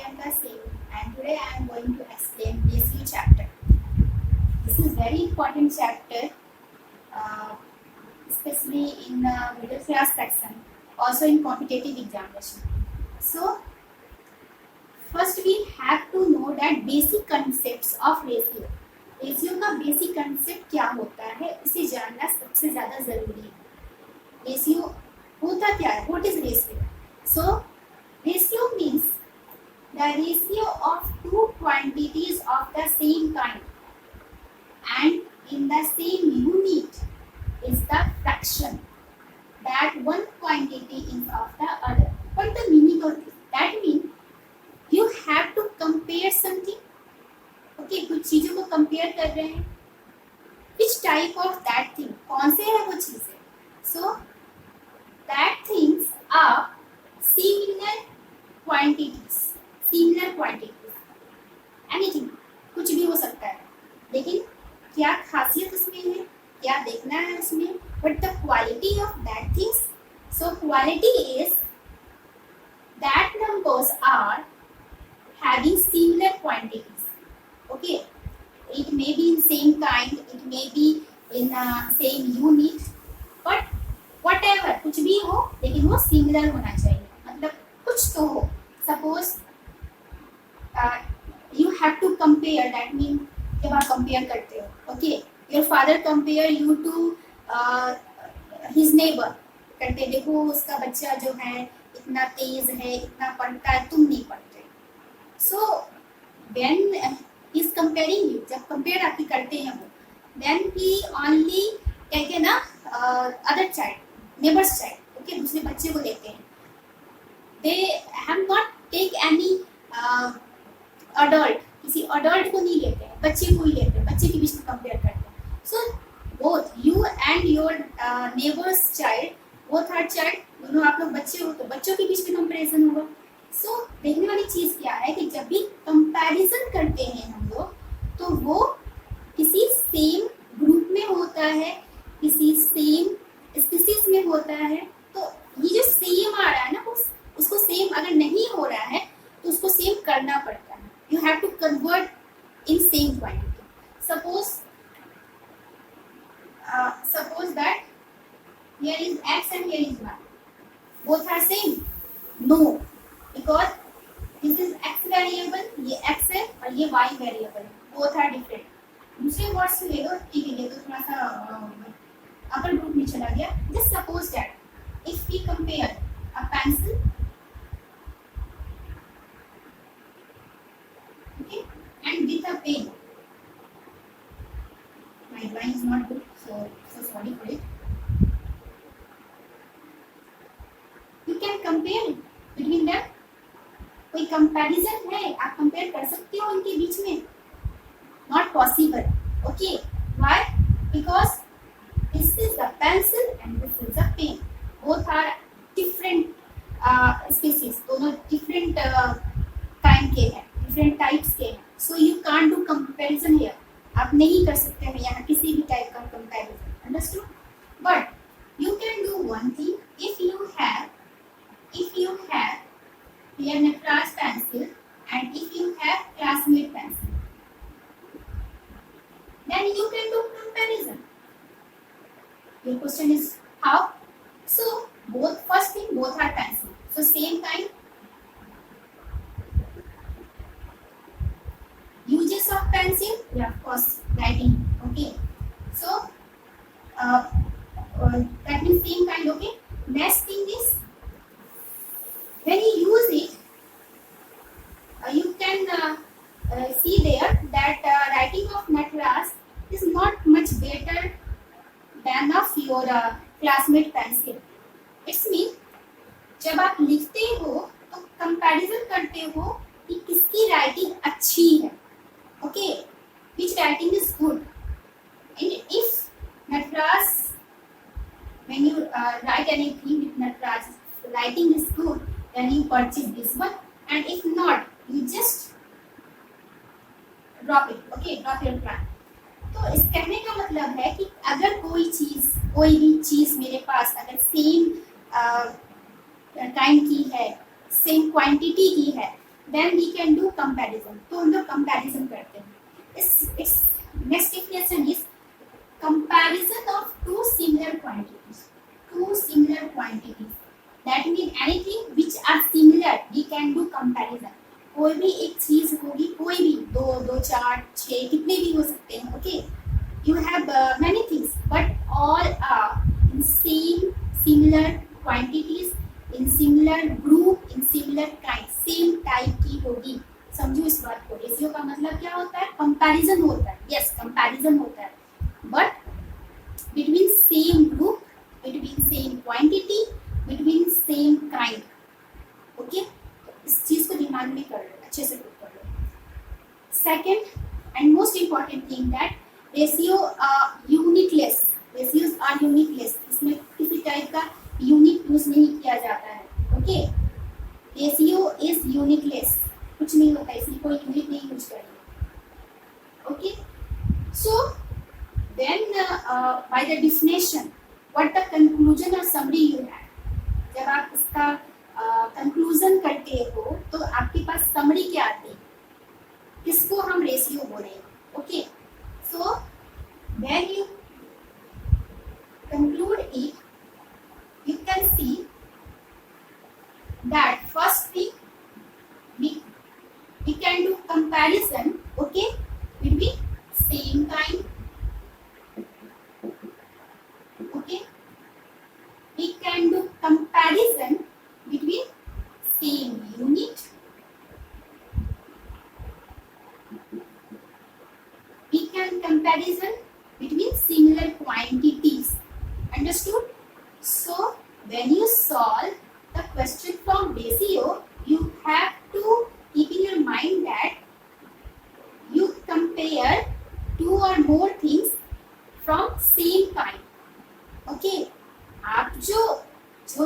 Priyanka Singh and today I am going to explain ratio chapter. This is very important chapter, uh, especially in middle class section, also in competitive examination. So first we have to know that basic concepts of ratio. Ratio का basic concept क्या होता है इसे जानना सबसे ज्यादा जरूरी है. रेशियो होता क्या है? What is ratio? So ratio means the ratio of two quantities of the same kind and in the same unit is the fraction that one quantity is of the other. What the meaning of this? That means you have to compare something. Okay, कुछ चीजों को compare कर रहे हैं. Which type of that thing? कौन से है वो चीजें? So that things are similar quantities. Similar quantities, anything, कुछ भी हो सकता है. लेकिन क्या खासियत उसमें है, क्या देखना है उसमें? But the quality of that things. So quality is that numbers are having similar quantities. Okay, it may be in same kind, it may be in same unit, but whatever, कुछ भी हो लेकिन वो सिमिलर होना चाहिए. मतलब कुछ तो हो. Suppose you have to compare. That means जब आप compare करते हो, okay, your father compare you to his neighbor. करते देखो उसका बच्चा जो है इतना तेज है, इतना पढ़ता है, तुम नहीं पढ़ते. So when he is comparing you, जब compare आपकी करते हैं वो, then he only कहते ना other child, neighbor's child, okay, दूसरे बच्चे को लेते हैं. They have not take any adult, किसी अडल्ट को नहीं लेते हैं, बच्चे को ही लेते हैं, बच्चे के बीच में कंपेयर करते हैं. So both you and your neighbours child, both are child, दोनों आप लोग बच्चे हो तो बच्चों के बीच में कंपैरिजन होगा. सो देखने वाली चीज क्या है कि जब भी कंपैरिजन करते हैं हम लोग तो वो किसी सेम ग्रुप में होता है, किसी सेम स्पीसीज में होता है. तो ये जो सेम आ रहा है ना, उसको सेम अगर नहीं हो रहा है तो उसको सेम करना पड़ता है. You have to convert in same quantity. Suppose that here is x and here is y. Both are same? No, because this is x variable, ये x है और ये y variable. Both are different. दूसरे word से ले लो, ठीक है, ये तो थोड़ा सा अपर ग्रुप में चला गया. Just suppose that if we compare a pencil, okay, and with a pen. My drawing is not good, so sorry for it. You can compare between them. कोई कंपैरिजन है, आप कंपेयर कर सकते हो उनके बीच में? Not possible. Okay, why? Because this is the pencil and this is the pen. Both are different species. दोनों different kind के हैं, different types के हैं. So you can't do comparison here. आप नहीं कर सकते हैं यहाँ किसी भी टाइप का comparison. Understood? But you can do one thing. If you have here Natras pencil and if you have Classmate pencil, then you can do comparison. Your question is how? So first thing, both are pencil. So same kind. Uses of pencil, yeah, of course, writing. Okay, so that means same kind. Okay, next thing is when you use it, you can see there that writing of Natras is not much better than of your Classmate pencil. It's mean जब आप लिखते हो तो comparison करते हो कि किसकी writing अच्छी है. Okay, which writing is good? And if Natras, when you write anything with Natras, writing is good, then you purchase this one. And if not, you just drop it. Okay, drop your plan. तो इस कहने का मतलब है कि अगर कोई भी चीज मेरे पास अगर सेम काइंड की है, सेम क्वांटिटी की है, then we can do comparison. तो हम लोग कंपैरिजन करते हैं। इस next definition is comparison of two similar quantities. Two similar quantities. That means anything which are similar, we can do comparison. कोई भी एक चीज होगी, कोई भी दो दो चार छः कितने भी हो सकते हैं, okay. You have many things, but all are in same similar quantities, in similar group, in similar kind, same type की होगी। समझो इस बात को। रेशियो का मतलब क्या होता है? कंपैरिजन होता है। यस, कंपैरिजन होता है, but between same group, between same quantity, between same kind, okay। इस चीज को दिमाग में कर लो, अच्छे से कर लो। Second and most important thing that ratio unitless. Ratios are unitless. इसमें किसी टाइप का यूनिट यूज नहीं किया जाता है, ओके। रेशियो इज यूनिटलेस, कुछ नहीं होता, इसमें कोई यूनिट नहीं यूज करेंगे, okay. So then by the definition, what the conclusion or summary you have। जब आप इसका conclusion करते हो तो आपके पास summary क्या आती है? किसको हम रेशियो बोलेंगे, okay. so when you conclude it, you can see that first thing we can do comparison, okay, between same kind, okay, we can do comparison between same unit, we can comparison between similar quantities, understood? So when you solve the question from ratio, you have to keep in your mind that you compare two or more things from same kind, okay. आप जो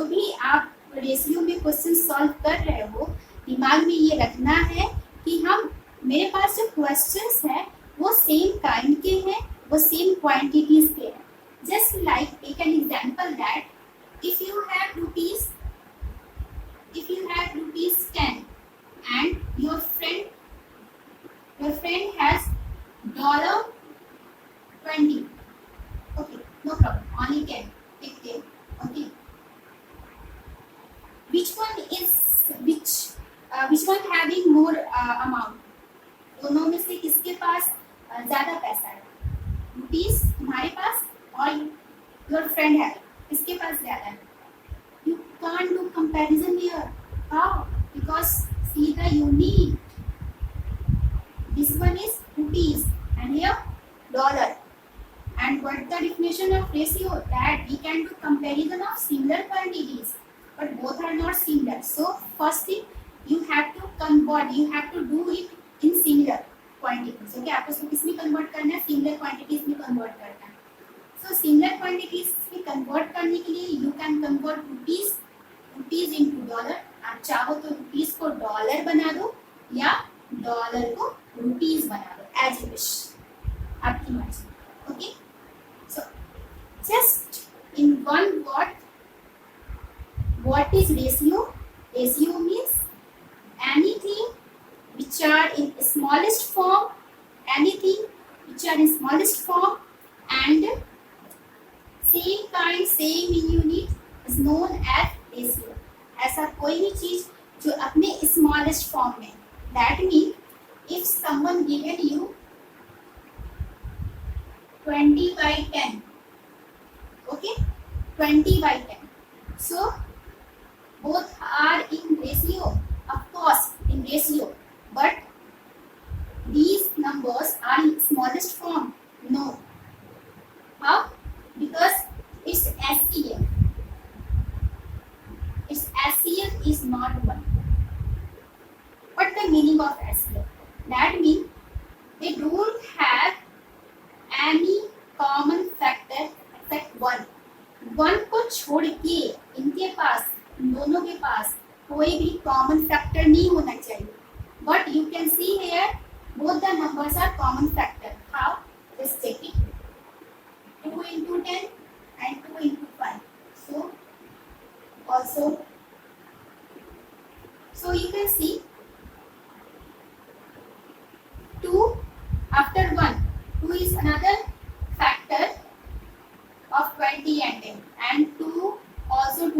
भी आप ratio में question solve कर रहे हो, दिमाग में ये रखना है कि मेरे पास जो क्वेश्चंस है वो सेम काइंड के हैं, वो सेम क्वांटिटीज के हैं। Just like take an example that if you have rupees 10 and your friend has $20, okay, no problem, only 10, take 10, okay। which one having more amount? दोनों में से किसके पास ज्यादा पैसा है? रुपीस तुम्हारे पास और योर फ्रेंड है, किसके पास ज्यादा है? You can't do comparison here. How? Because see the unit. This one is rupees and here dollar. And what the definition of ratio? That we can do comparison of similar quantities, but both are not similar. So first thing you have to convert. You have to do it in similar quantities. Okay, आपको इसको किस में convert करना है? Similar quantities में convert करना है. So similar quantities में convert करने के लिए you can convert rupees into dollar. आप चाहो तो rupees को dollar बना दो या dollar को rupees बना दो, as you wish. आपकी मर्जी. Okay. So just in one word, what is ratio? Ratio means anything which are in smallest form, anything which are in smallest form and same kind, same in unit is known as ratio. ऐसा कोई भी चीज जो अपने smallest form में, that means if someone given you 20 by 10, okay, 20 by 10, so both are in ratio, of course in ratio, but these numbers are in smallest form. No. How? Because its SCF. Its SCF is not 1. What the meaning of SCF? That means they don't have any common factor except 1. 1 को छोड़ के इनके पास, इन दोनों के पास कोई भी common factor नहीं होना चाहिए. But you can see here both the numbers are common factor. How? Just check it. 2 into 10 and 2 into 5. So also, so you can see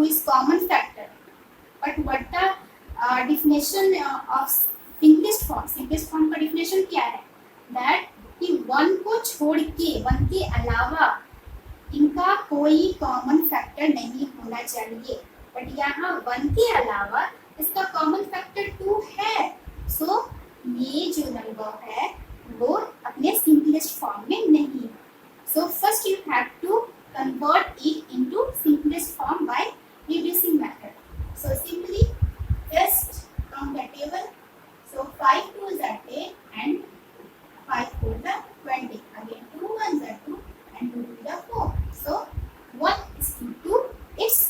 who is common factor. But what the definition of simplest form? Simplest form का definition क्या है? That कि one को छोड़ के, one के अलावा इनका कोई कॉमन फैक्टर नहीं होना चाहिए. बट यहाँ वन के अलावा इसका कॉमन फैक्टर 2 है. सो ये जो नंबर है वो अपने सिंपलेस्ट फॉर्म में नहीं. So first you have to convert it into simplest form by reducing method. So simply just count the table. So 5 2s are 10 and 5 4s are 20. Again 2 1s are 2 and 2 2s are 4. So 1 is to its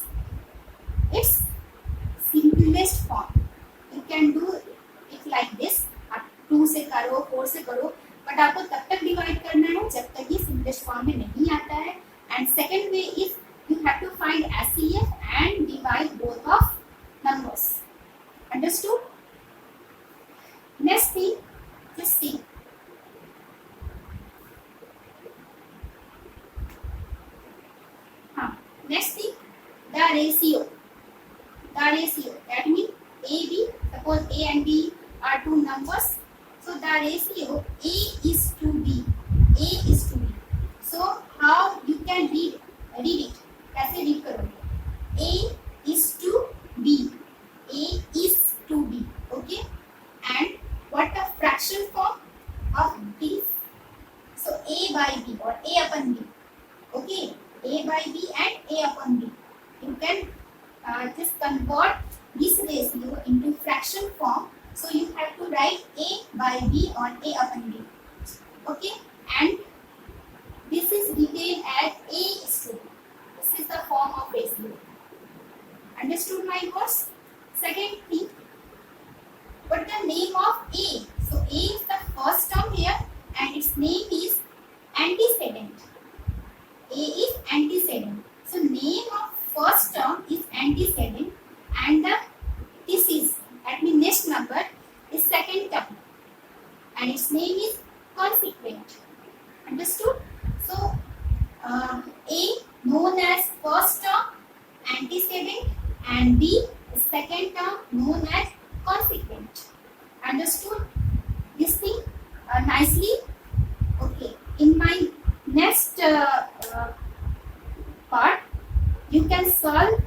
simplest form. You can do it like this. आप 2 से करो, 4 से करो, but आपको तब तक divide करना है जब तक ये सिंपलेस्ट फॉर्म में नहीं आता है. And second way is you have to find SCF and divide both of numbers. Understood? Next thing, just see. Next thing, the ratio. The ratio. That means AB. Suppose A and B are two numbers. So the ratio A is to B. A is to B. So how you can read it? कैसे read करोगे? A is to B. A is to B. Okay. And what the fraction form of this? So A by B or A upon B. Okay. A by B and A upon B. You can just convert this ratio into fraction form. So you have to write A by B on A upon B. Okay. And this is written as A is to B. This is the form of ratio. Understood my words? Second thing, what the name of A? So A is the first term here and its name is antecedent. A is antecedent. So name of first term is antecedent and this is, that means next number is second term and its name is consequent. Understood? So A known as first term antecedent and B is second term known as consequent. Understood this thing nicely? Okay. In my next part, you can solve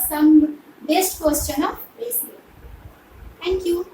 some best question of ratio. Thank you.